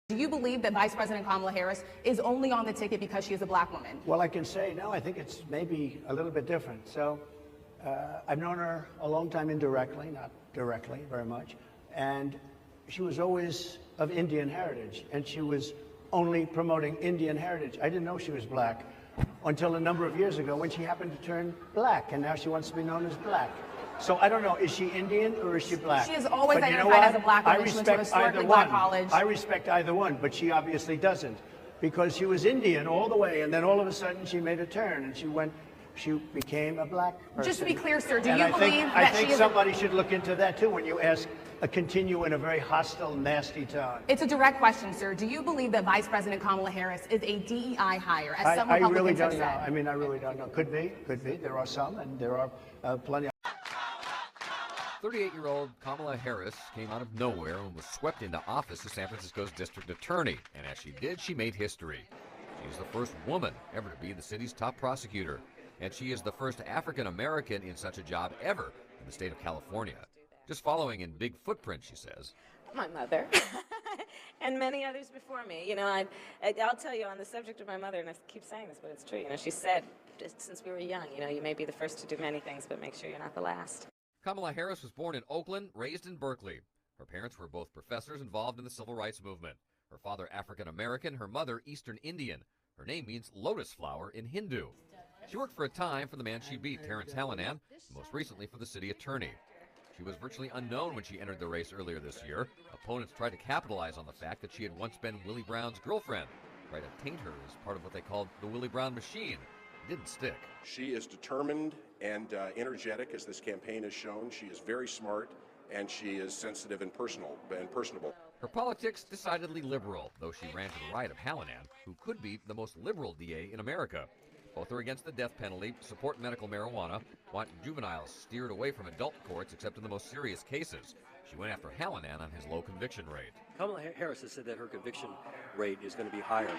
Do you believe that Vice President Kamala Harris is only on the ticket because she is a black woman? Well, I can say, no, I think it's maybe a little bit different. So I've known her a long time indirectly, not directly very much. And she was always of Indian heritage, and she was only promoting Indian heritage. I didn't know she was black until a number of years ago when she happened to turn black, and now she wants to be known as black. So I don't know, is she Indian or is she black? She has always identified as a black woman. She went to a historically black college. I respect either one, but she obviously doesn't, because she was Indian all the way, and then all of a sudden she made a turn, and she became a black person. Just to be clear, sir, do you and believe that I think somebody should look into that too when you continue in a very hostile, nasty tone. It's a direct question, sir. Do you believe that Vice President Kamala Harris is a DEI hire, as some Republicans really don't have know. said? I mean, I really don't know. Could be. There are some, and there are plenty of 38-year-old Kamala Harris came out of nowhere and was swept into office as San Francisco's district attorney. And as she did, she made history. She is the first woman ever to be the city's top prosecutor. And she is the first African-American in such a job ever in the state of California. Just following in big footprint, she says. My mother and many others before me. You know, I'll tell you on the subject of my mother, and I keep saying this, but it's true. You know, she said, just since we were young, you know, you may be the first to do many things, but make sure you're not the last. Kamala Harris was born in Oakland, raised in Berkeley. Her parents were both professors involved in the civil rights movement. Her father African-American, her mother Eastern Indian. Her name means lotus flower in Hindu. She worked for a time for the man she beat, Terrence Hallinan, most recently for the city attorney. She was virtually unknown when she entered the race earlier this year. Opponents tried to capitalize on the fact that she had once been Willie Brown's girlfriend, tried to taint her as part of what they called the Willie Brown machine. It didn't stick. She is determined and energetic, as this campaign has shown. She is very smart, and she is sensitive and personable. Her politics decidedly liberal, though she ran to the right of Hallinan, who could be the most liberal DA in America. Both are against the death penalty, support medical marijuana, want juveniles steered away from adult courts except in the most serious cases. She went after Hallinan on his low conviction rate. Kamala Harris has said that her conviction rate is going to be higher.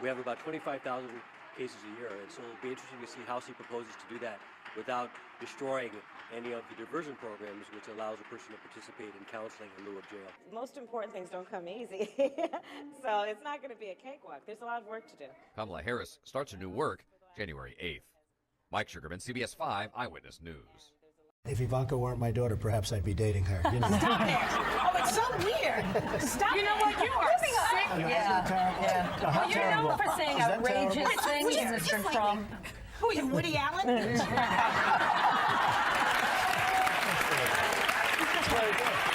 We have about 25,000 cases a year, and so it'll be interesting to see how she proposes to do that without destroying any of the diversion programs, which allows a person to participate in counseling in lieu of jail. Most important things don't come easy, so it's not going to be a cakewalk. There's a lot of work to do. Kamala Harris starts her new work January 8th. Mike Sugarman, CBS 5 Eyewitness News. If Ivanka weren't my daughter, perhaps I'd be dating her. You know? Stop it! Oh, it's so weird. Stop. You know what? You are sick. Yeah. Well, you're known for saying outrageous things, Mr. Trump. Who are you, Woody Allen? That's very good.